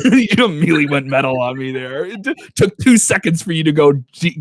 You immediately went metal on me there. It took 2 seconds for you to go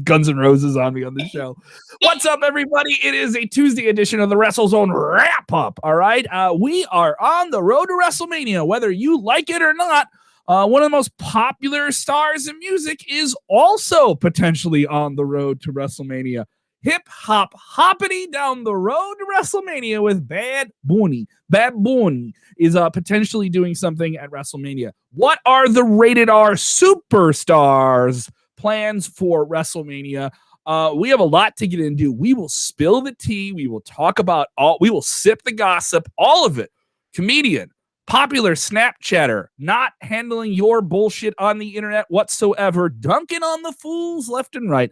Guns N' Roses on me on the show. What's up, everybody? It is a Tuesday edition of the WrestleZone wrap-up, all right? We are on the road to WrestleMania, whether you like it or not. One of the most popular stars in music is also potentially on the road to WrestleMania. Hip hop hoppity down the road to WrestleMania with Bad Bunny. Bad Bunny is potentially doing something at WrestleMania. What are the rated R superstars plans for WrestleMania? We have a lot to get into. We will spill the tea. We will talk about we will sip the gossip, all of it. Comedian, popular Snapchatter, not handling your bullshit on the internet whatsoever, dunking on the fools left and right.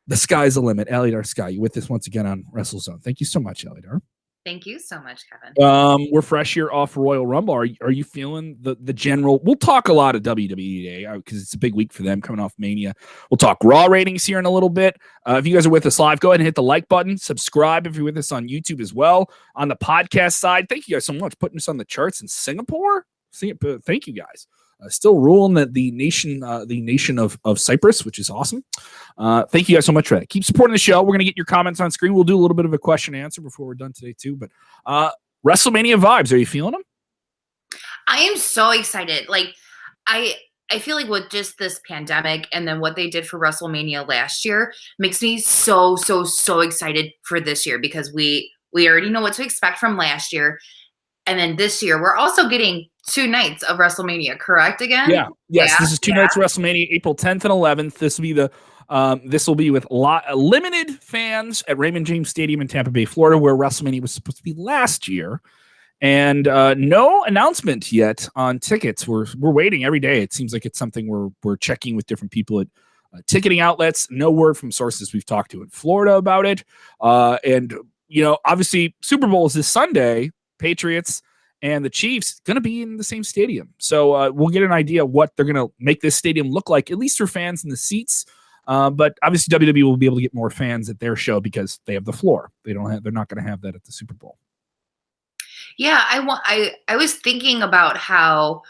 The sky's the limit. Alidar Sky, you with us once again on WrestleZone. Thank you so much, Alidar. Thank you so much, Kevin. We're fresh here off Royal Rumble. Are you feeling the general? We'll talk a lot of WWE today because it's a big week for them coming off Mania. We'll talk Raw ratings here in a little bit. If you guys are with us live, go ahead and hit the like button. Subscribe if you're with us on YouTube as well. On the podcast side, thank you guys so much putting us on the charts in Singapore. Thank you guys. Still ruling the nation of Cyprus, which is awesome. Thank you guys so much for that. Keep supporting the show. We're going to get your comments on screen. We'll do a little bit of a question and answer before we're done today too. But WrestleMania vibes, are you feeling them? I am so excited. Like I feel like with just this pandemic and then what they did for WrestleMania last year makes me so excited for this year because we already know what to expect from last year. And then this year, we're also getting 2 nights of WrestleMania, correct again? Yeah. Yes, yeah. This is 2 nights of WrestleMania, April 10th and 11th. This will be with limited fans at Raymond James Stadium in Tampa Bay, Florida, where WrestleMania was supposed to be last year. And no announcement yet on tickets. We're waiting every day. It seems like it's something we're checking with different people at ticketing outlets. No word from sources we've talked to in Florida about it. And obviously, Super Bowl is this Sunday. Patriots and the Chiefs going to be in the same stadium. So we'll get an idea of what they're going to make this stadium look like, at least for fans in the seats. But obviously WWE will be able to get more fans at their show because they have the floor. They're not going to have that at the Super Bowl. Yeah, I was thinking about how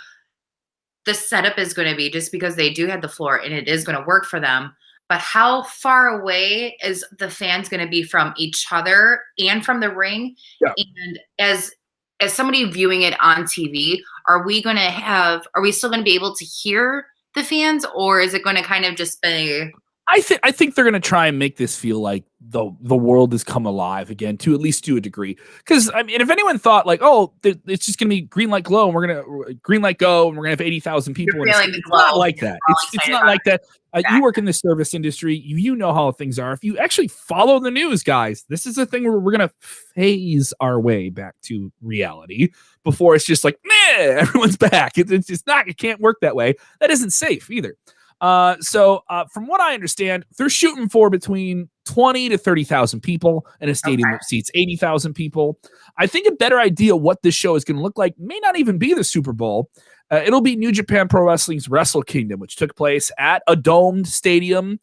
the setup is going to be just because they do have the floor and it is going to work for them. But how far away is the fans going to be from each other and from the ring? Yeah. And as somebody viewing it on TV, are we still going to be able to hear the fans, or is it going to kind of just be? I think they're going to try and make this feel like the world has come alive again, to at least to a degree. Because I mean, if anyone thought like, it's just going to be green light glow and we're going to green light go and we're going to have 80,000 people, it's not like that. It's not like that. You work in the service industry. You know how things are. If you actually follow the news, guys, this is a thing where we're going to phase our way back to reality before it's just like, everyone's back. It's just not. It can't work that way. That isn't safe either. So from what I understand, they're shooting for between 20 to 30,000 people in a stadium that seats 80,000 people. I think a better idea what this show is going to look like may not even be the Super Bowl. It'll be New Japan Pro Wrestling's Wrestle Kingdom, which took place at a domed stadium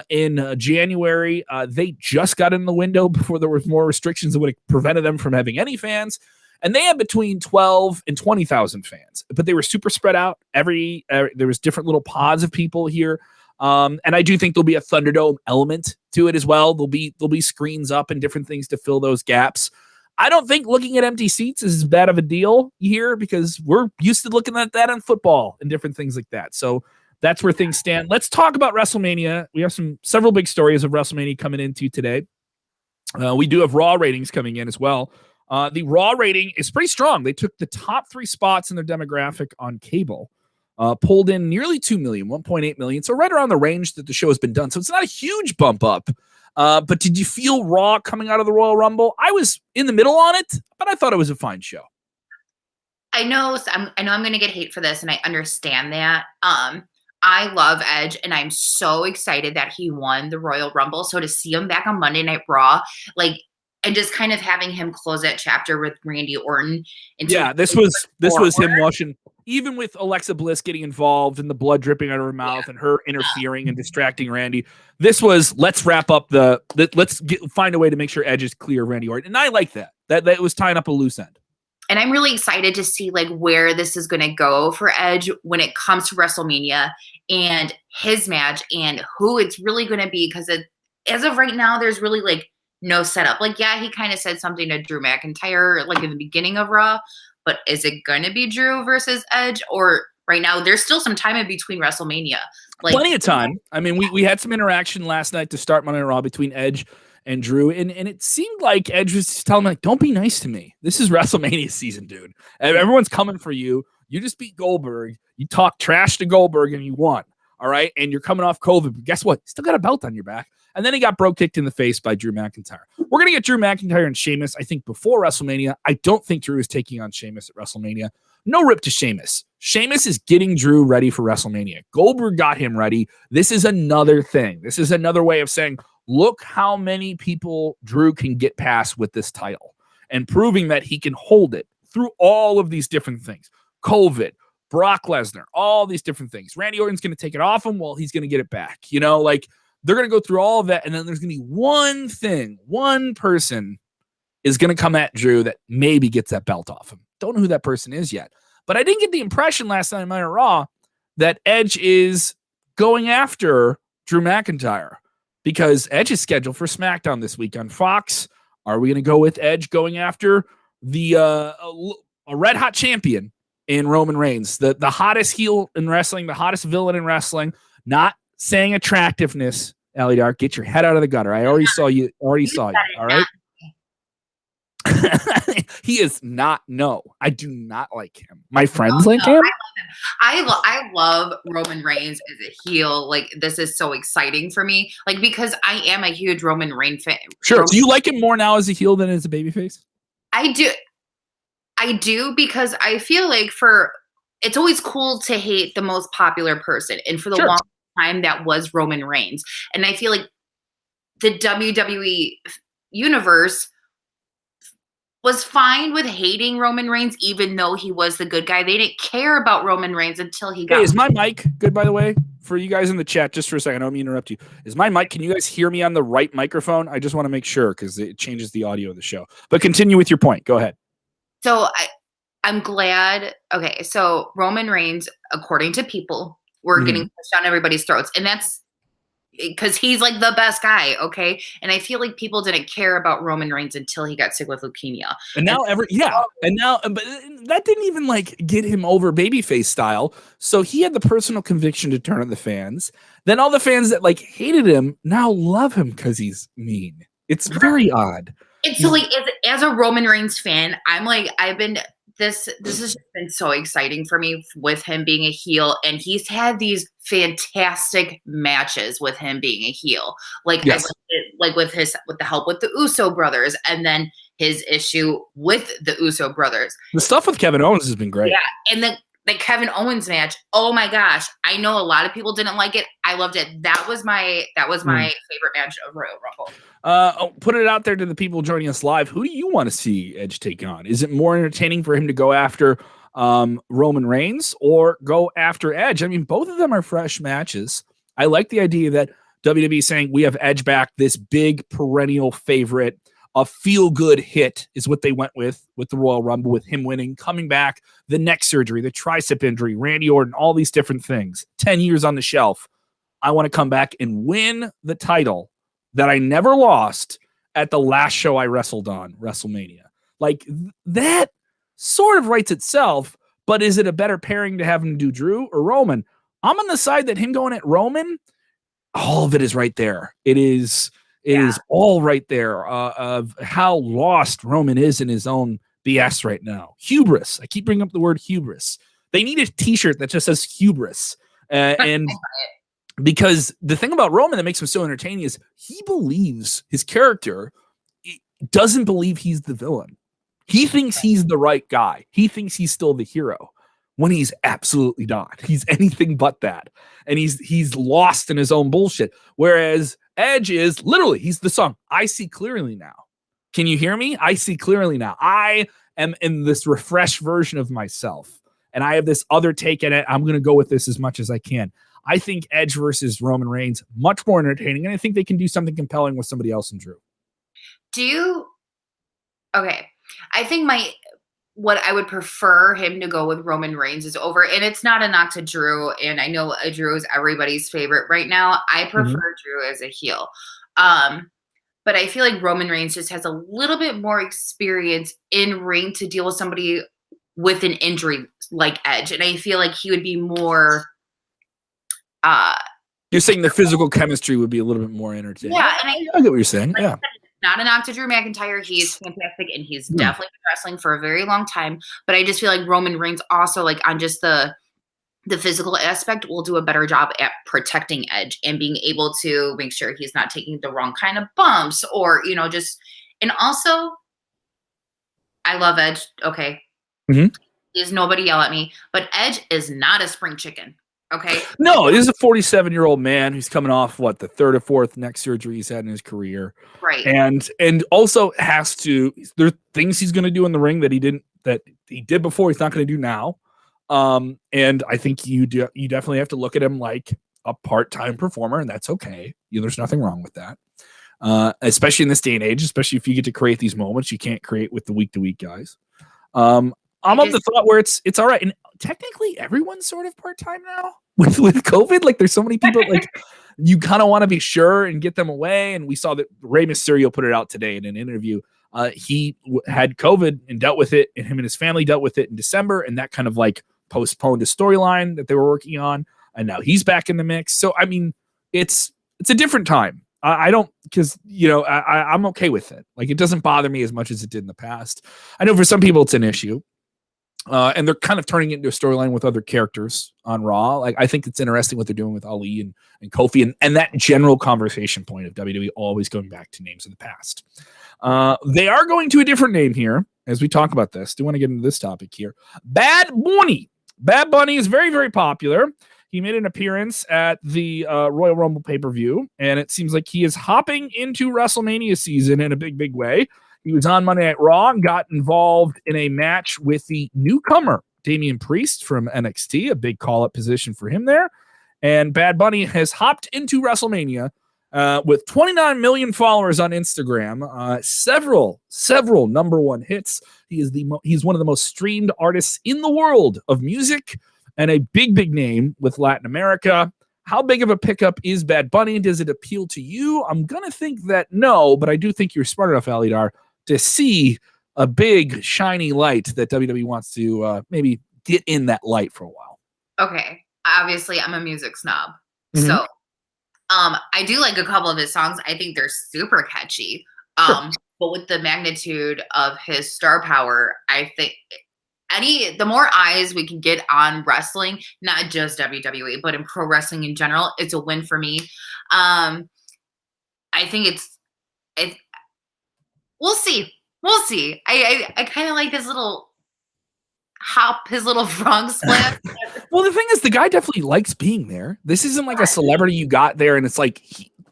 in January. They just got in the window before there was more restrictions that would have prevented them from having any fans. And they had between 12 and 20,000 fans, but they were super spread out. There was different little pods of people here. And I do think there'll be a Thunderdome element to it as well. There'll be screens up and different things to fill those gaps. I don't think looking at empty seats is as bad of a deal here because we're used to looking at that in football and different things like that. So that's where things stand. Let's talk about WrestleMania. We have several big stories of WrestleMania coming into today. We do have Raw ratings coming in as well. The Raw rating is pretty strong. They took the top 3 spots in their demographic on cable, pulled in nearly 2 million, 1.8 million. So right around the range that the show has been done. So it's not a huge bump up. But did you feel Raw coming out of the Royal Rumble? I was in the middle on it, but I thought it was a fine show. I know I'm going to get hate for this, and I understand that. I love Edge, and I'm so excited that he won the Royal Rumble. So to see him back on Monday Night Raw, and just kind of having him close that chapter with Randy Orton. This was him watching, even with Alexa Bliss getting involved and the blood dripping out of her mouth and her interfering and distracting Randy. This was, let's wrap up find a way to make sure Edge is clear of Randy Orton. And I like that. That was tying up a loose end. And I'm really excited to see like where this is going to go for Edge when it comes to WrestleMania and his match and who it's really going to be. Because as of right now, there's really like no setup. Like, yeah, he kind of said something to Drew McIntyre like in the beginning of Raw, but is it going to be Drew versus Edge? Or right now, there's still some time in between WrestleMania. Like, plenty of time. I mean, we had some interaction last night to start Monday Night Raw between Edge and Drew, and it seemed like Edge was telling him, like, don't be nice to me. This is WrestleMania season, dude. Everyone's coming for you. You just beat Goldberg. You talk trash to Goldberg, and you won, all right? And you're coming off COVID, but guess what? You still got a belt on your back. And then he got kicked in the face by Drew McIntyre. We're going to get Drew McIntyre and Sheamus, I think, before WrestleMania. I don't think Drew is taking on Sheamus at WrestleMania. No rip to Sheamus. Sheamus is getting Drew ready for WrestleMania. Goldberg got him ready. This is another thing. This is another way of saying, look how many people Drew can get past with this title and proving that he can hold it through all of these different things. COVID, Brock Lesnar, all these different things. Randy Orton's going to take it off him. Well, he's going to get it back. You know, like they're going to go through all of that. And then there's going to be one thing, one person is going to come at Drew that maybe gets that belt off him. Don't know who that person is yet. But I didn't get the impression last night on Monday Night Raw that Edge is going after Drew McIntyre because Edge is scheduled for SmackDown this week on Fox. Are we going to go with Edge going after the a red hot champion in Roman Reigns, the hottest heel in wrestling, the hottest villain in wrestling, not saying attractiveness, Allie Dark, get your head out of the gutter. I already saw you. All right. He is not. No, I do not like him. My friends like him. I love Roman Reigns as a heel. Like, this is so exciting for me. Like, because I am a huge Roman Reigns fan. Sure. Do you like him more now as a heel than as a babyface? I do because I feel like it's always cool to hate the most popular person. And for the long time, that was Roman Reigns. And I feel like the WWE universe was fine with hating Roman Reigns, even though he was the good guy. They didn't care about Roman Reigns until he got. Hey, is my mic good, by the way? For you guys in the chat, just for a second, I don't mean to interrupt you. Is my mic, can you guys hear me on the right microphone? I just want to make sure because it changes the audio of the show. But continue with your point. Go ahead. So I'm glad. Okay, so Roman Reigns, according to people, we're getting pushed down everybody's throats. And that's because he's like the best guy, okay? And I feel like people didn't care about Roman Reigns until he got sick with leukemia. And now but that didn't even like get him over babyface style. So he had the personal conviction to turn on the fans. Then all the fans that like hated him now love him because he's mean. It's very odd. And so like as a Roman Reigns fan, I'm like, this has been so exciting for me with him being a heel, and he's had these fantastic matches with him being a heel. Like, yes. with the help with the Uso brothers, and then his issue with the Uso brothers. The stuff with Kevin Owens has been great. Yeah, and the Kevin Owens match. Oh my gosh, I know a lot of people didn't like it. I loved it. That was my favorite match of Royal Rumble. Put it out there to the people joining us live. Who do you want to see Edge take on? Is it more entertaining for him to go after Roman Reigns or go after Edge? I mean, both of them are fresh matches. I like the idea that WWE saying we have Edge back, this big perennial favorite. A feel-good hit is what they went with the Royal Rumble, with him winning, coming back, the neck surgery, the tricep injury, Randy Orton, all these different things. 10 years on the shelf. I want to come back and win the title that I never lost at the last show I wrestled on, WrestleMania. Like, that sort of writes itself, but is it a better pairing to have him do Drew or Roman? I'm on the side that him going at Roman, all of it is right there. It is all right there of how lost Roman is in his own BS right now. Hubris. I keep bringing up the word hubris. They need a t-shirt that just says hubris. And because the thing about Roman that makes him so entertaining is he believes his character doesn't believe he's the villain. He thinks he's the right guy. He thinks he's still the hero when he's absolutely not. He's anything but that. And he's lost in his own bullshit. Whereas Edge is literally, he's the song, I see clearly now. Can you hear me? I see clearly now. I am in this refreshed version of myself. And I have this other take in it. I'm going to go with this as much as I can. I think Edge versus Roman Reigns, much more entertaining. And I think they can do something compelling with somebody else in Drew. Okay. I think what I would prefer him to go with Roman Reigns is over. And it's not a knock to Drew. And I know Drew is everybody's favorite right now. I prefer Drew as a heel. But I feel like Roman Reigns just has a little bit more experience in ring to deal with somebody with an injury like Edge. And I feel like he would be more you're saying the physical chemistry would be a little bit more entertaining. Yeah, and I get what you're saying. like Yeah. Not a knock to Drew McIntyre. He's fantastic, and he's definitely been wrestling for a very long time. But I just feel like Roman Reigns also, like, on just the physical aspect, will do a better job at protecting Edge and being able to make sure he's not taking the wrong kind of bumps or, just, and also, I love Edge. Okay. Please nobody yell at me, but Edge is not a spring chicken. Okay. No, this is a 47-year-old man who's coming off the third or fourth neck surgery he's had in his career. Right. And also there are things he's going to do in the ring that he did before he's not going to do now. And I think you definitely have to look at him like a part-time performer, and that's okay. There's nothing wrong with that. Especially in this day and age, especially if you get to create these moments you can't create with the week-to-week guys. I'm of the thought where it's all right. And technically everyone's sort of part-time now with COVID. Like, there's so many people, like, you kind of want to be sure and get them away. And we saw that Rey Mysterio put it out today in an interview. He had COVID and dealt with it, and him and his family dealt with it in December. And that kind of like postponed a storyline that they were working on. And now he's back in the mix. So, I mean, it's a different time. I'm okay with it. Like, it doesn't bother me as much as it did in the past. I know for some people it's an issue. And they're kind of turning it into a storyline with other characters on Raw. Like, I think it's interesting what they're doing with Ali and Kofi and that general conversation point of WWE always going back to names of the past. They are going to a different name here as we talk about this. Do want to get into this topic here. Bad Bunny. Bad Bunny is very, very popular. He made an appearance at the Royal Rumble pay-per-view, and it seems like he is hopping into WrestleMania season in a big, big way. He was on Monday Night Raw and got involved in a match with the newcomer, Damian Priest from NXT, a big call-up position for him there. And Bad Bunny has hopped into WrestleMania with 29 million followers on Instagram, several number one hits. He's one of the most streamed artists in the world of music and a big, big name with Latin America. How big of a pickup is Bad Bunny? Does it appeal to you? I'm going to think that no, but I do think you're smart enough, Alidar, to see a big, shiny light that WWE wants to maybe get in that light for a while. Okay. Obviously, I'm a music snob. So I do like a couple of his songs. I think they're super catchy. But with the magnitude of his star power, I think the more eyes we can get on wrestling, not just WWE, but in pro wrestling in general, it's a win for me. I think it's we'll see. I kind of like his little hop, his little frog splash. Well, the thing is, the guy definitely likes being there. This isn't like a celebrity you got there and it's like,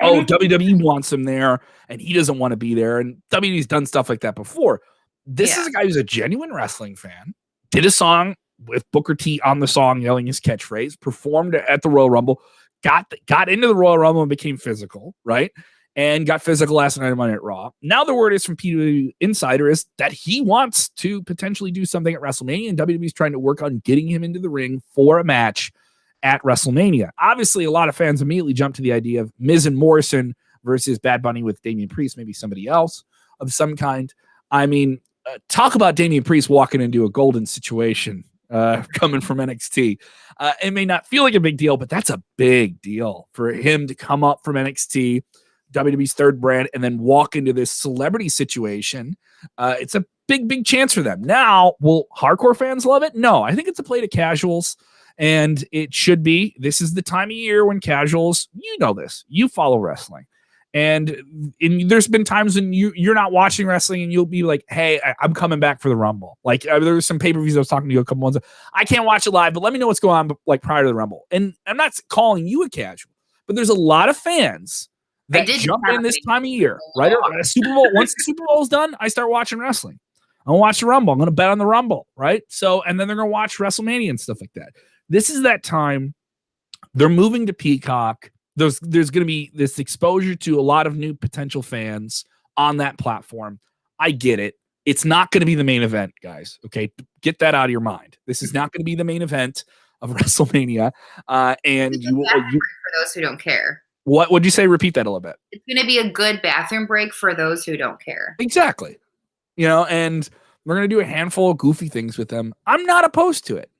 WWE wants him there and he doesn't want to be there. And WWE's done stuff like that before. This is a guy who's a genuine wrestling fan, did a song with Booker T on the song, yelling his catchphrase, performed at the Royal Rumble, got into the Royal Rumble and became physical, right? And got physical last night on Monday Night Raw. Now the word is from PW Insider is that he wants to potentially do something at WrestleMania, and WWE's trying to work on getting him into the ring for a match at WrestleMania. Obviously, a lot of fans immediately jump to the idea of Miz and Morrison versus Bad Bunny with Damian Priest, maybe somebody else of some kind. I mean, talk about Damian Priest walking into a golden situation coming from NXT. It may not feel like a big deal, but that's a big deal for him to come up from NXT, WWE's third brand, and then walk into this celebrity situation. It's a big, big chance for them. Now, will hardcore fans love it? No, I think it's a play to casuals, and it should be. This is the time of year when casuals, you know this, you follow wrestling. And there's been times when you're not watching wrestling and you'll be like, hey, I'm coming back for the Rumble. Like, there was some pay-per-views I was talking to you a couple months ago. I can't watch it live, but let me know what's going on like prior to the Rumble. And I'm not calling you a casual, but there's a lot of fans that jump in this time of year, right? Super Bowl. Once the Super Bowl is done, I start watching wrestling. I'm gonna watch the Rumble. I'm gonna bet on the Rumble, right? So, and then they're gonna watch WrestleMania and stuff like that. This is that time. They're moving to Peacock. There's gonna be this exposure to a lot of new potential fans on that platform. I get it. It's not going to be the main event, guys. Okay, get that out of your mind. This is not going to be the main event of WrestleMania. And for those who don't care. What would you say? Repeat that a little bit. It's going to be a good bathroom break for those who don't care. Exactly. And we're going to do a handful of goofy things with them. I'm not opposed to it.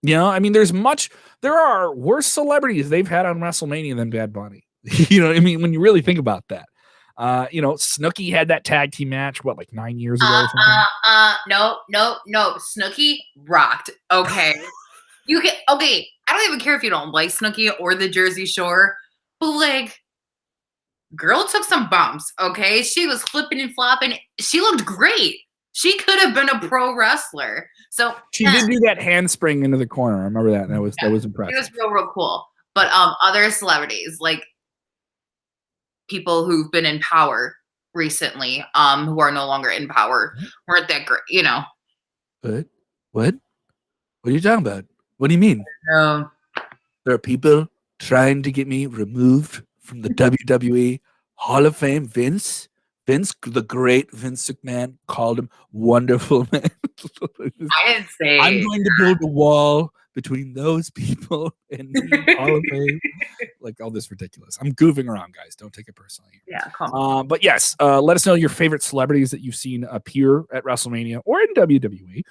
I mean, there are worse celebrities they've had on WrestleMania than Bad Bunny. You know what I mean? When you really think about that. Snooki had that tag team match, like 9 years ago or something? No. Snooki rocked. Okay. I don't even care if you don't like Snooki or the Jersey Shore, but girl took some bumps, okay? She was flipping and flopping. She looked great. She could have been a pro wrestler. So she did do that handspring into the corner. I remember that. And that was impressive. It was real cool. But other celebrities, people who've been in power recently, who are no longer in power, weren't that great, What are you talking about? What do you mean? No. There are people trying to get me removed from the WWE Hall of Fame. Vince, the great Vince McMahon, called him wonderful man. I didn't say. I'm going to build a wall between those people and the Hall of Fame. All this ridiculous. I'm goofing around, guys. Don't take it personally. Yeah, come on. But yes, let us know your favorite celebrities that you've seen appear at WrestleMania or in WWE.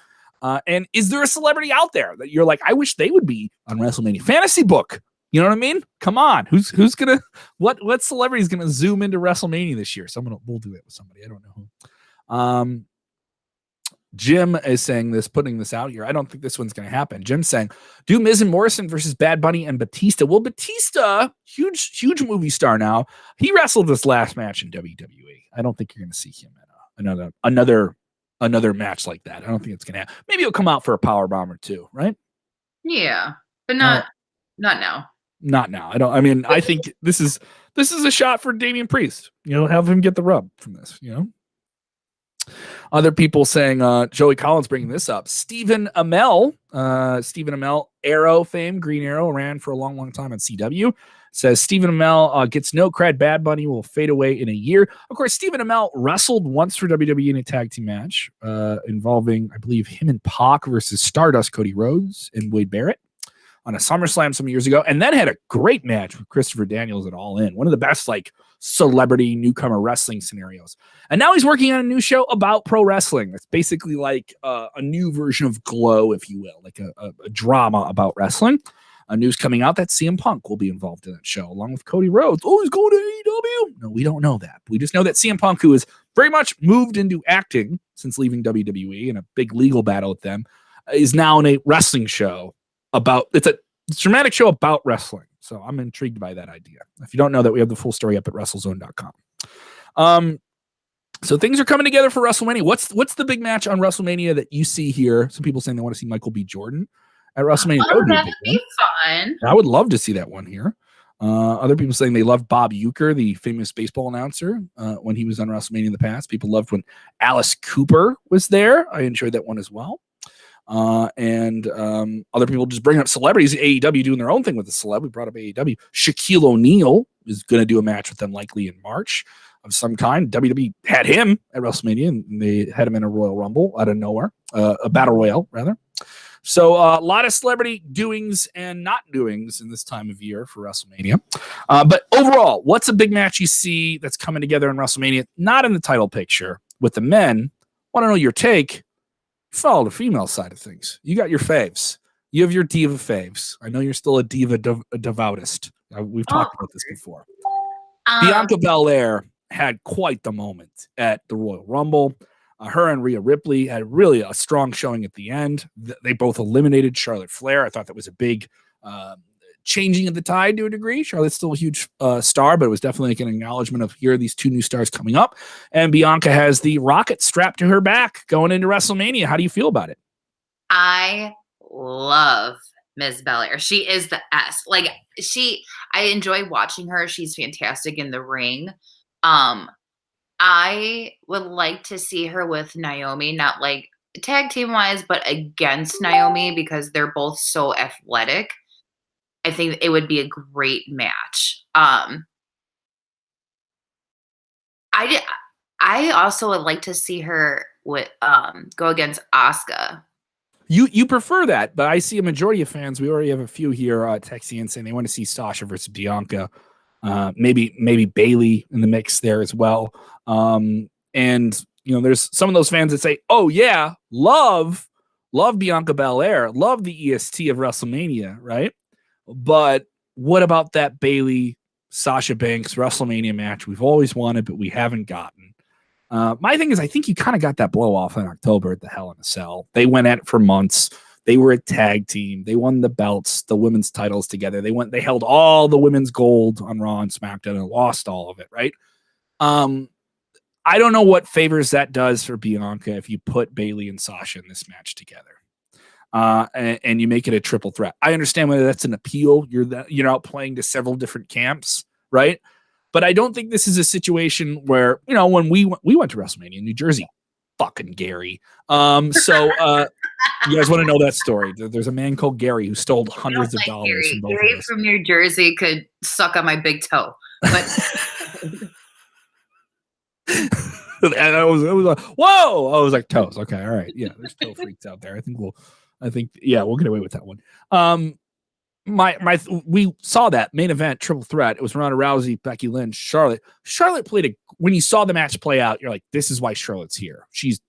And is there a celebrity out there that you're like, I wish they would be on WrestleMania? Fantasy book. You know what I mean? Come on. Who's gonna what celebrity is gonna zoom into WrestleMania this year? We'll do it with somebody. I don't know who. Jim is saying this, putting this out here. I don't think this one's gonna happen. Jim's saying, do Miz and Morrison versus Bad Bunny and Batista. Well, Batista, huge movie star now. He wrestled this last match in WWE. I don't think you're gonna see him in another match like that. I don't think it's gonna happen. Maybe he'll come out for a power bomb or two, right? Yeah, but not now. Not now. I think this is a shot for Damian Priest. Have him get the rub from this. Other people saying Joey Collins bringing this up. Stephen Amell, Arrow fame, Green Arrow, ran for a long time on CW. Says Stephen Amell gets no cred. Bad Bunny will fade away in a year. Of course, Stephen Amell wrestled once for WWE in a tag team match involving, I believe, him and Pac versus Stardust, Cody Rhodes, and Wade Barrett on a SummerSlam some years ago, and then had a great match with Christopher Daniels at All In. One of the best celebrity newcomer wrestling scenarios. And now he's working on a new show about pro wrestling. It's basically a new version of Glow, if you will, a drama about wrestling. News coming out that CM Punk will be involved in that show, along with Cody Rhodes. Oh, he's going to AEW? No, we don't know that. We just know that CM Punk, who has very much moved into acting since leaving WWE in a big legal battle with them, is now in a wrestling show it's a dramatic show about wrestling. So I'm intrigued by that idea. If you don't know that, we have the full story up at WrestleZone.com. So things are coming together for WrestleMania. What's the big match on WrestleMania that you see here? Some people saying they want to see Michael B. Jordan at WrestleMania. That'd be fun. I would love to see that one here. Other people saying they love Bob Uecker, the famous baseball announcer, when he was on WrestleMania in the past. People loved when Alice Cooper was there. I enjoyed that one as well. And other people just bring up celebrities. AEW doing their own thing with the celeb. We brought up AEW. Shaquille O'Neal is going to do a match with them likely in March of some kind. WWE had him at WrestleMania, and they had him in a Royal Rumble out of nowhere, a Battle Royale rather. So a lot of celebrity doings and not doings in this time of year for WrestleMania. But overall, what's a big match you see that's coming together in WrestleMania? Not in the title picture with the men. Want to know your take? Follow the female side of things. You got your faves. You have your diva faves. I know you're still a diva devoutist. We've talked about this before. Bianca Belair had quite the moment at the Royal Rumble. Her and Rhea Ripley had really a strong showing at the end. They both eliminated Charlotte Flair. I thought that was a big changing of the tide to a degree. Charlotte's still a huge star, but it was definitely an acknowledgement of here are these two new stars coming up. And Bianca has the rocket strapped to her back going into WrestleMania. How do you feel about it? I love Ms. Belair. She is the S. I enjoy watching her. She's fantastic in the ring. I would like to see her with Naomi, not tag team wise, but against Naomi, because they're both so athletic. I think it would be a great match. I also would like to see her go against Asuka. You prefer that, but I see a majority of fans. We already have a few here texting and saying they want to see Sasha versus Bianca. Maybe Bailey in the mix there as well. And there's some of those fans that say, "Oh yeah, love Bianca Belair, love the EST of WrestleMania, right?" But what about that Bailey Sasha Banks WrestleMania match we've always wanted, but we haven't gotten? My thing is, I think you kind of got that blow off in October at the Hell in a Cell. They went at it for months. They were a tag team. They won the belts, the women's titles together. They held all the women's gold on Raw and SmackDown and lost all of it, right? I don't know what favors that does for Bianca if you put Bailey and Sasha in this match together. And you make it a triple threat. I understand whether that's an appeal. You're out playing to several different camps, right? But I don't think this is a situation where, when we went to WrestleMania in New Jersey, fucking Gary. You guys want to know that story? There's a man called Gary who stole hundreds of dollars from both Gary of us. from New Jersey could suck on my big toe. But And I was like, whoa! I was like, toes. Okay, all right, yeah. There's toe freaks out there. We'll get away with that one. We saw that main event triple threat. It was Ronda Rousey, Becky Lynch, Charlotte. Charlotte played when you saw the match play out, you're like, this is why Charlotte's here. She's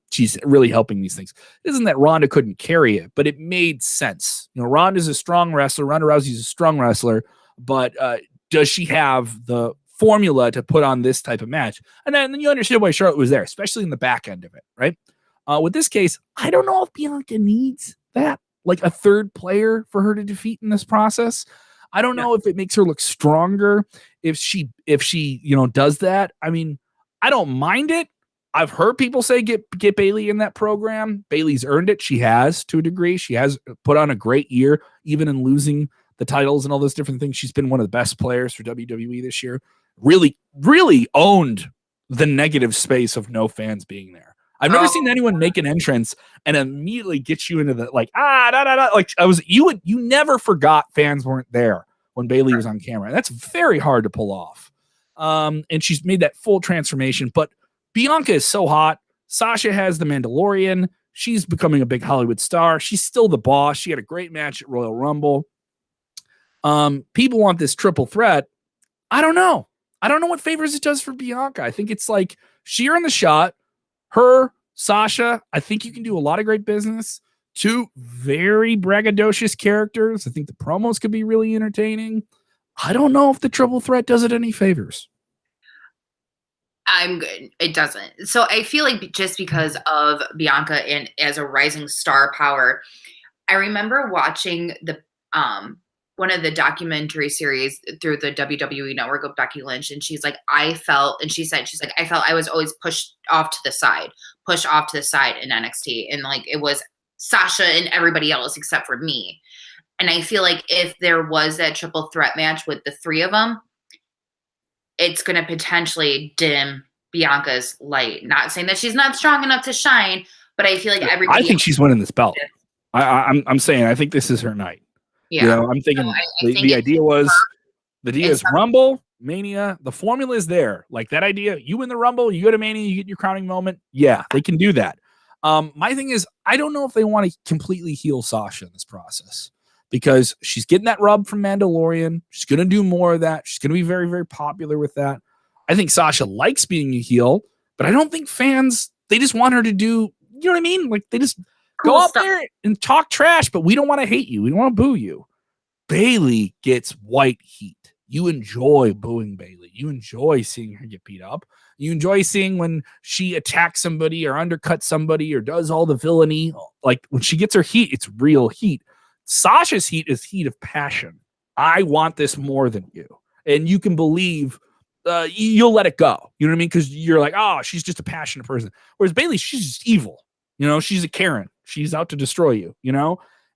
really helping these things. It isn't that Ronda couldn't carry it, but it made sense. Ronda's a strong wrestler. Ronda Rousey's a strong wrestler, but does she have the formula to put on this type of match? And then you understand why Charlotte was there, especially in the back end of it, right? With this case, I don't know if Bianca needs that, like a third player for her to defeat in this process. I don't know if it makes her look stronger if she does that. I mean, I don't mind it. I've heard people say get Bailey in that program. Bailey's earned it. She has, to a degree. She has put on a great year, even in losing the titles and all those different things. She's been one of the best players for WWE this year. Really, really owned the negative space of no fans being there. I've never seen anyone make an entrance and immediately get you into the like like you never forgot fans weren't there when Bailey was on camera. And that's very hard to pull off. And she's made that full transformation. But Bianca is so hot. Sasha has the Mandalorian. She's becoming a big Hollywood star. She's still the boss. She had a great match at Royal Rumble. People want this triple threat. I don't know what favors it does for Bianca. I think it's like she earned the shot. Her, Sasha, I think you can do a lot of great business. Two very braggadocious characters. I think the promos could be really entertaining. I don't know if the triple threat does it any favors. I'm good. It doesn't. So I feel like just because of Bianca and as a rising star power, I remember watching the one of the documentary series through the WWE network of Becky Lynch. And she's like, I felt I was always pushed off to the side in NXT. And like, it was Sasha and everybody else except for me. And I feel like if there was that triple threat match with the three of them, it's going to potentially dim Bianca's light. Not saying that she's not strong enough to shine, but I feel like everybody. I think she's winning this belt. I'm saying I think this is her night. Yeah, I'm thinking the idea is Rumble, Mania. The formula is there. Like that idea, you win the Rumble, you go to Mania, you get your crowning moment. Yeah, they can do that. My thing is, I don't know if they want to completely heal Sasha in this process because she's getting that rub from Mandalorian. She's going to do more of that. She's going to be very, very popular with that. I think Sasha likes being a heel, but I don't think fans, they just want her to do, you know what I mean? Like they just go out there and talk trash, but we don't want to hate you. We don't want to boo you. Bailey gets white heat. You enjoy booing Bailey. You enjoy seeing her get beat up. You enjoy seeing when she attacks somebody or undercuts somebody or does all the villainy. Like when she gets her heat, it's real heat. Sasha's heat is heat of passion. I want this more than you. And you can believe you'll let it go. You know what I mean? Because you're like, oh, she's just a passionate person. Whereas Bailey, she's just evil. She's a Karen. She's out to destroy you,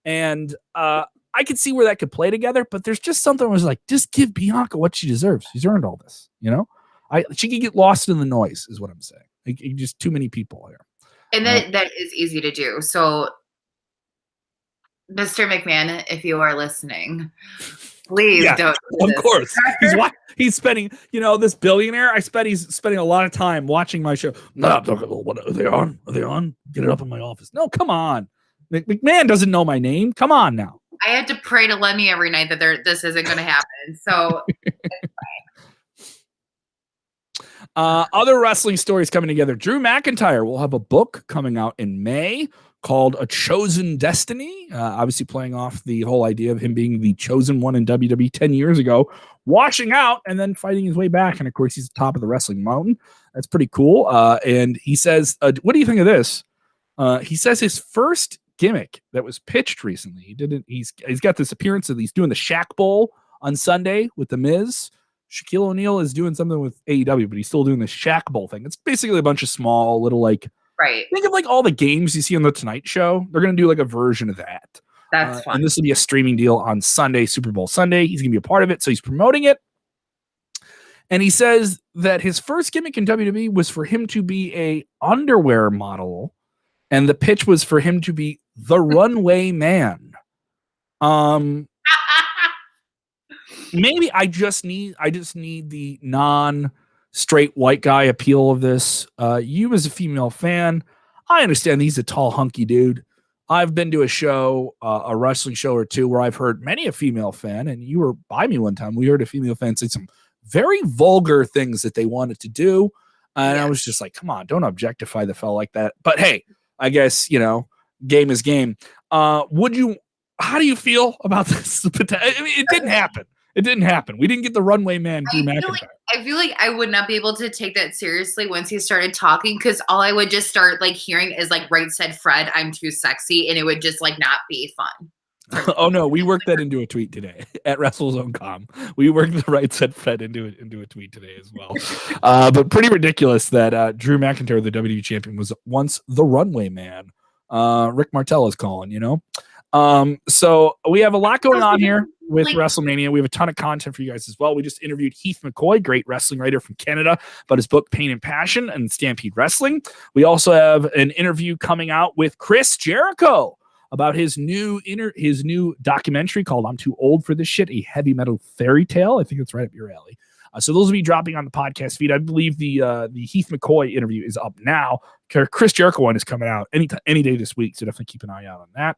And I could see where that could play together, but there's just something was like, just give Bianca what she deserves. She's earned all this, she can get lost in the noise is what I'm saying. Just too many people here. And that is easy to do. So Mr. McMahon, if you are listening, Please Yeah, don't. of course. He's spending, this billionaire, he's spending a lot of time watching my show. No, what are they on? Are they on? Get it up in my office. No, come on. McMahon doesn't know my name. Come on now. I had to pray to Lemmy every night that this isn't going to happen. So other wrestling stories coming together. Drew McIntyre will have a book coming out in May called A Chosen Destiny, obviously playing off the whole idea of him being the chosen one in WWE 10 years ago, washing out and then fighting his way back. And of course, he's the top of the wrestling mountain. That's pretty cool. And he says, what do you think of this? He says his first gimmick that was pitched recently, he's got this appearance of he's doing the Shaq Bowl on Sunday with The Miz. Shaquille O'Neal is doing something with AEW, but he's still doing the Shaq Bowl thing. It's basically a bunch of small little right. Think of all the games you see on the Tonight Show. They're going to do a version of that. That's fun. And this will be a streaming deal on Sunday, Super Bowl Sunday. He's going to be a part of it, so he's promoting it. And he says that his first gimmick in WWE was for him to be a underwear model, and the pitch was for him to be the runway man. Maybe I just need the non-straight white guy appeal of this. You as a female fan, I understand he's a tall, hunky dude. I've been to a show, a wrestling show or two, where I've heard many a female fan, and you were by me one time. We heard a female fan say some very vulgar things that they wanted to do. And I was just like, come on, don't objectify the fella like that. But hey, I guess, game is game. How do you feel about this? I mean, it didn't happen. It didn't happen. We didn't get the runway man, Drew McIntyre. I feel like I would not be able to take that seriously once he started talking, because all I would just start hearing is Right Said Fred, I'm too sexy, and it would just not be fun. Oh no, we worked that into a tweet today at WrestleZone.com. We worked the Right Said Fred into a tweet today as well. But pretty ridiculous that Drew McIntyre, the WWE champion, was once the runway man. Rick Martel is calling, So we have a lot going on here with WrestleMania. We have a ton of content for you guys as well. We just interviewed Heath McCoy, great wrestling writer from Canada, about his book Pain and Passion and Stampede Wrestling. We also have an interview coming out with Chris Jericho about his new documentary called I'm Too Old for This Shit, a heavy metal fairy tale. I think it's right up your alley. So those will be dropping on the podcast feed. I believe the Heath McCoy interview is up now. Chris Jericho one is coming out any day this week, so definitely keep an eye out on that.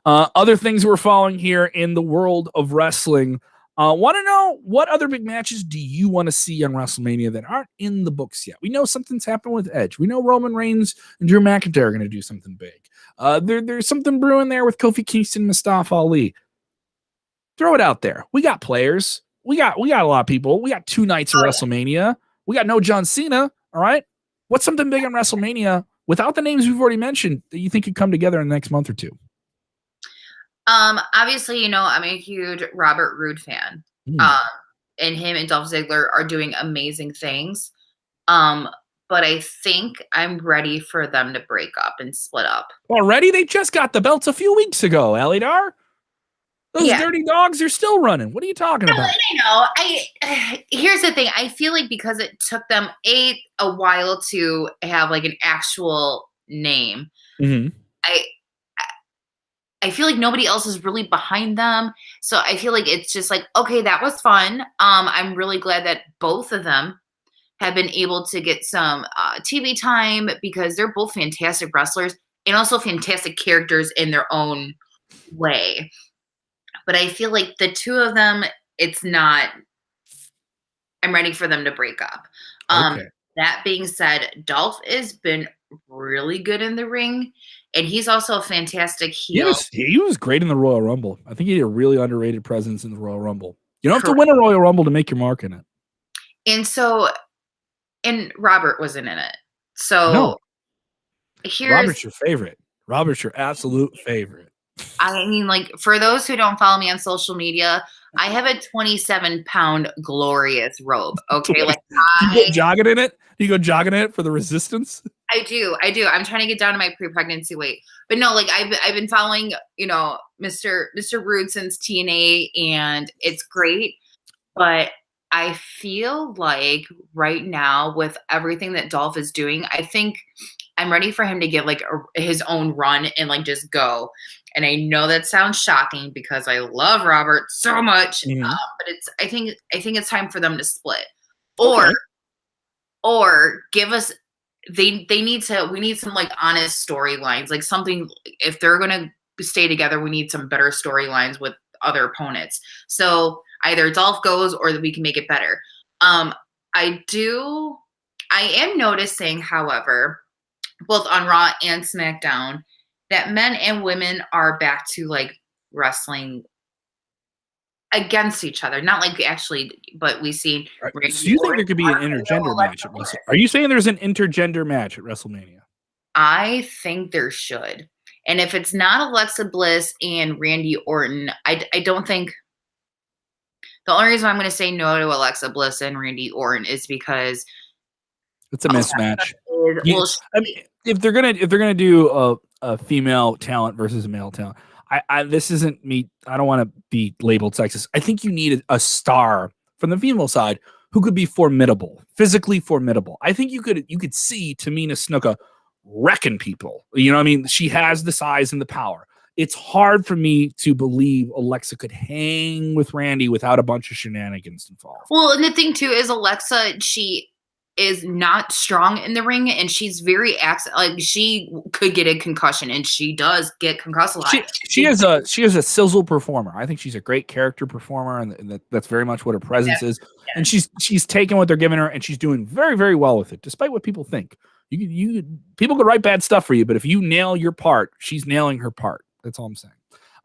Other things we're following here in the world of wrestling. Want to know what other big matches do you want to see on WrestleMania that aren't in the books yet? We know something's happened with Edge. We know Roman Reigns and Drew McIntyre are going to do something big. There's something brewing there with Kofi Kingston, Mustafa Ali. Throw it out there. We got players. We got a lot of people. We got 2 nights of WrestleMania. We got no John Cena. All right. What's something big on WrestleMania without the names we've already mentioned that you think could come together in the next month or two? Obviously, I'm a huge Robert Roode fan. And him and Dolph Ziggler are doing amazing things. But I think I'm ready for them to break up and split up. Already? They just got the belts a few weeks ago, Alidar. Those dirty dogs are still running. What are you talking about? I know. Here's the thing. I feel like because it took them a while to have an actual name. Mm-hmm. I feel like nobody else is really behind them. So I feel like it's just okay, that was fun. I'm really glad that both of them have been able to get some TV time, because they're both fantastic wrestlers and also fantastic characters in their own way. But I feel like the two of them, I'm ready for them to break up. Okay. That being said, Dolph has been really good in the ring, and he's also a fantastic heel. He was great in the Royal Rumble. I think he had a really underrated presence in the Royal Rumble. You don't have to win a Royal Rumble to make your mark in it. And Robert wasn't in it. So Robert's your favorite. Robert's your absolute favorite. I mean, for those who don't follow me on social media, I have a 27-pound glorious robe. Okay. Do you go jogging in it? Do you go jogging in it for the resistance? I do. I'm trying to get down to my pre-pregnancy weight. But no, I've been following, Mr. Roode since TNA, and it's great. But I feel like right now with everything that Dolph is doing, I think I'm ready for him to get like his own run and like just go. And I know that sounds shocking because I love Robert so much, but I think it's time for them to split, or Okay. give us. We need some like honest storylines, like something. If they're gonna stay together, we need some better storylines with other opponents. So either Dolph goes or we can make it better. Um, I do. I am noticing, however, both on Raw and SmackDown, that men and women are back to like wrestling against each other. Not like actually, but we see. So you think there could be an intergender match at WrestleMania? Are you saying there's an intergender match at WrestleMania? I think there should. And if it's not Alexa Bliss and Randy Orton, I don't think. The only reason I'm going to say no to Alexa Bliss and Randy Orton is because it's a mismatch. Well, I mean, if they're gonna do a female talent versus a male talent, this isn't me. I don't want to be labeled sexist. I think you need a star from the female side who could be formidable, physically formidable. I think you could see Tamina Snuka wrecking people. You know what I mean? She has the size and the power. It's hard for me to believe Alexa could hang with Randy without a bunch of shenanigans involved. Well, and the thing too is Alexa, she is not strong in the ring, and she's very like she could get a concussion, and she does get concussed a lot. She is a sizzle performer. I think she's a great character performer, and that's very much what her presence is. Yeah. And she's taken what they're giving her, and she's doing very, very well with it, despite what people think. People could write bad stuff for you, but if you nail your part, she's nailing her part. That's all I'm saying.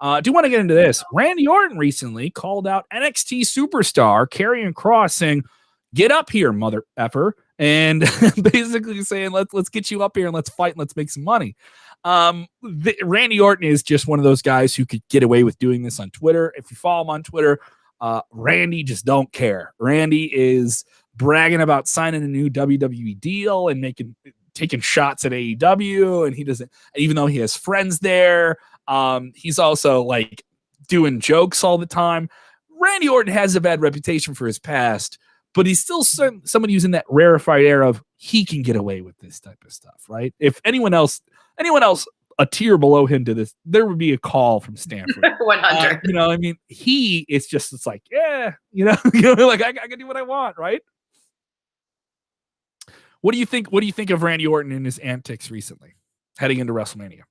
I do want to get into this. Randy Orton recently called out NXT superstar Karrion Kross, saying, "Get up here, mother effer," and basically saying, let's get you up here and let's fight and let's make some money. Randy Orton is just one of those guys who could get away with doing this on Twitter. If you follow him on Twitter, Randy just don't care. Randy is bragging about signing a new WWE deal and taking shots at AEW, and he doesn't, even though he has friends there, he's also like doing jokes all the time. Randy Orton has a bad reputation for his past, but he's still somebody who's in that rarefied air of he can get away with this type of stuff, right? If anyone else a tier below him to this, there would be a call from Stanford. 100. You know, I mean, it's like, yeah, like I can do what I want, right? What do you think of Randy Orton and his antics recently, heading into WrestleMania?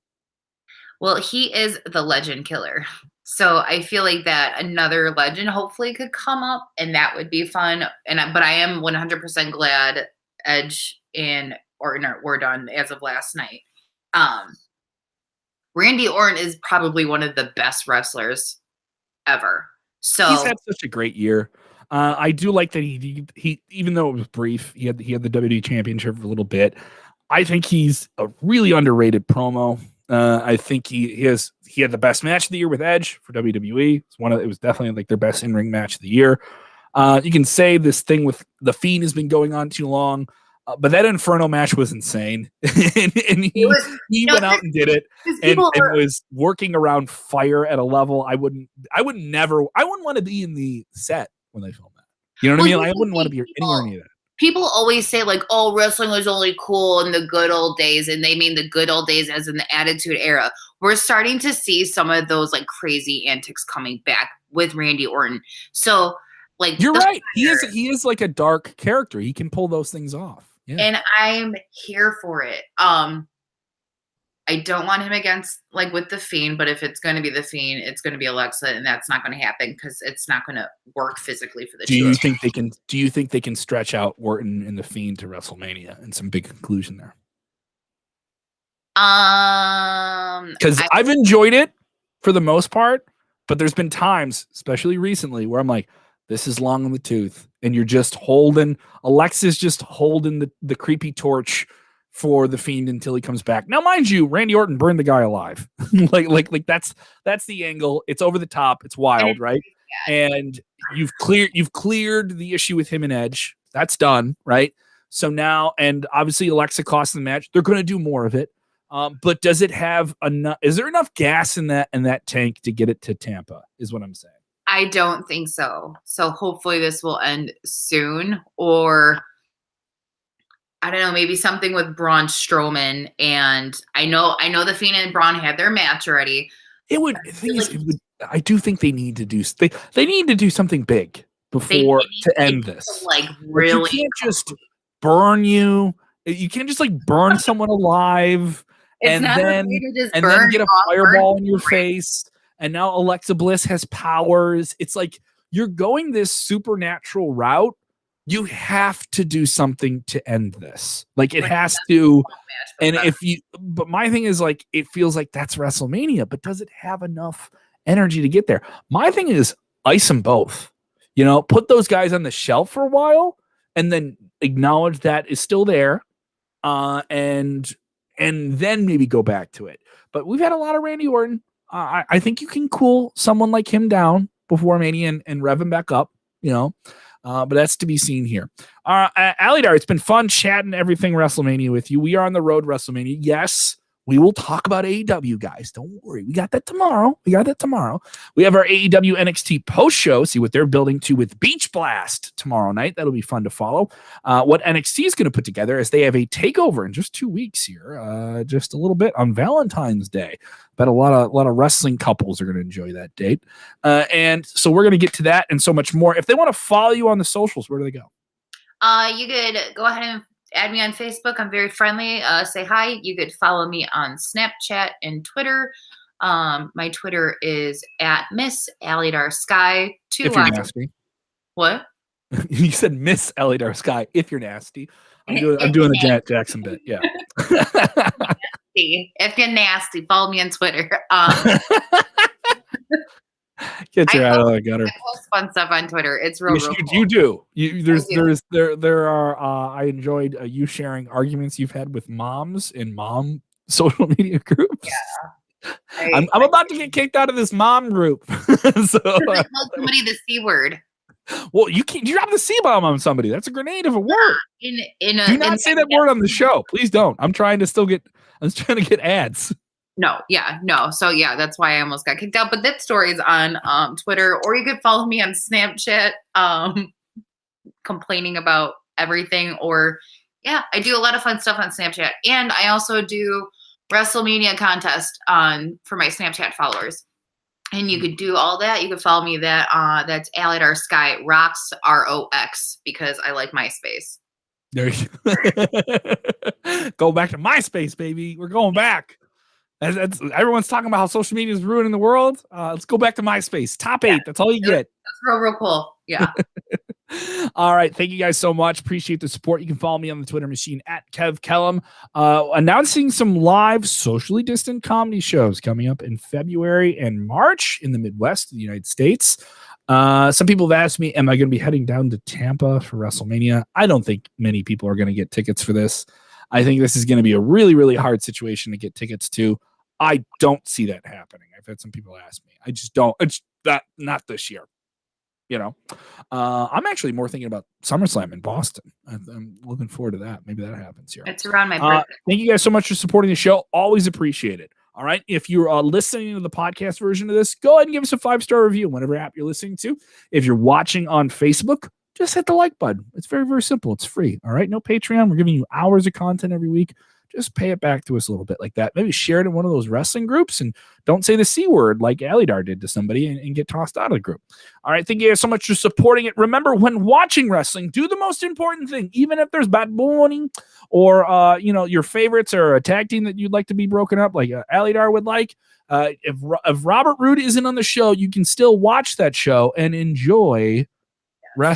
Well, he is the legend killer. So I feel like that another legend hopefully could come up, and that would be fun. But I am 100% glad Edge and Orton were done as of last night. Randy Orton is probably one of the best wrestlers ever. So he's had such a great year. I do like that he even though it was brief, he had the WWE Championship for a little bit. I think he's a really underrated promo. I think he had the best match of the year with Edge for WWE. It was definitely like their best in-ring match of the year. You can say this thing with The Fiend has been going on too long, but that Inferno match was insane. and he went out and did it and was working around fire at a level I wouldn't want to be in the set when they film that. You know what I mean? I wouldn't want to be anywhere near that. People always say like, oh, wrestling was only cool in the good old days. And they mean the good old days as in the Attitude Era. We're starting to see some of those like crazy antics coming back with Randy Orton. So like, you're right. He is like a dark character. He can pull those things off. Yeah. And I'm here for it. I don't want him against like with the Fiend, but if it's going to be the Fiend, it's going to be Alexa, and that's not going to happen because it's not going to work physically for the two. Do you think they can stretch out Orton and the Fiend to WrestleMania and some big conclusion there? Because I've enjoyed it for the most part, but there's been times, especially recently, where I'm like, this is long in the tooth, and you're just holding Alexa's just holding the creepy torch for the Fiend until he comes back. Now, mind you, Randy Orton burned the guy alive. like that's the angle. It's over the top. It's wild, right? And you've cleared the issue with him and Edge. That's done, right? So now, and obviously Alexa cost the match. They're going to do more of it. But does it have enough? Is there enough gas in that tank to get it to Tampa? Is what I'm saying. I don't think so. So hopefully this will end soon, or I don't know, maybe something with Braun Strowman. And I know the Fiend and Braun had their match already. It would. The thing is, I do think they need to do. They need to do something big before to end this. Like really, you can't just burn you. You can't just like burn someone alive and then get a fireball in your face. And now Alexa Bliss has powers. It's like you're going this supernatural route. You have to do something to end this. Like it has to. And but my thing is like, it feels like that's WrestleMania, but does it have enough energy to get there? My thing is ice them both, put those guys on the shelf for a while and then acknowledge that is still there. And then maybe go back to it. But we've had a lot of Randy Orton. I think you can cool someone like him down before Mania and rev him back up, but that's to be seen here. Alidar, it's been fun chatting everything WrestleMania with you. We are on the road WrestleMania. Yes, we will talk about AEW, guys. Don't worry. We got that tomorrow. We have our AEW NXT post show. See what they're building to with Beach Blast tomorrow night. That'll be fun to follow. What NXT is going to put together is they have a takeover in just 2 weeks here, just a little bit on Valentine's Day. Bet a lot of wrestling couples are going to enjoy that date. And so we're going to get to that and so much more. If they want to follow you on the socials, where do they go? You could go ahead and add me on Facebook. I'm very friendly. Say hi. You could follow me on Snapchat and Twitter. My Twitter is at Miss Alidar Sky. If you're nasty. What? You said Miss Alidar Sky. If you're nasty. I'm doing the Janet Jackson bit. Yeah. If you're nasty, follow me on Twitter. Get your out of the gutter. I post fun stuff on Twitter. It's real cool. You do. There are. I enjoyed you sharing arguments you've had with moms in mom social media groups. Yeah, I'm about to get kicked out of this mom group. So I told somebody the C word. Well, you can't drop the C bomb on somebody. That's a grenade of a word. Do not say that word on the show. Please don't. I'm trying to get ads. No. So yeah, that's why I almost got kicked out. But that story is on Twitter, or you could follow me on Snapchat, complaining about everything. Or yeah, I do a lot of fun stuff on Snapchat, and I also do WrestleMania contest for my Snapchat followers. And you could do all that. You could follow me that's Alidar Sky Rocks ROX, because I like MySpace. There you go. Go back to MySpace, baby. We're going back. That's everyone's talking about how social media is ruining the world. Let's go back to MySpace. Top 8. That's all you get. That's real cool. Yeah. All right. Thank you guys so much. Appreciate the support. You can follow me on the Twitter machine at Kev Kellum. Announcing some live socially distant comedy shows coming up in February and March in the Midwest of the United States. Some people have asked me, am I going to be heading down to Tampa for WrestleMania? I don't think many people are going to get tickets for this. I think this is going to be a really, really hard situation to get tickets to. I don't see that happening. I've had some people ask me. I just don't. It's not this year. I'm actually more thinking about SummerSlam in Boston. I'm looking forward to that. Maybe that happens here. It's around my birthday. Thank you guys so much for supporting the show. Always appreciate it. All right. If you're listening to the podcast version of this, go ahead and give us a 5-star review, whatever app you're listening to. If you're watching on Facebook, just hit the like button. It's very, very simple. It's free. All right. No Patreon. We're giving you hours of content every week. Just pay it back to us a little bit like that. Maybe share it in one of those wrestling groups and don't say the C word like Alidar did to somebody and get tossed out of the group. All right. Thank you guys so much for supporting it. Remember, when watching wrestling, do the most important thing, even if there's bad bowling or, your favorites or a tag team that you'd like to be broken up like Alidar would like. If Robert Roode isn't on the show, you can still watch that show and enjoy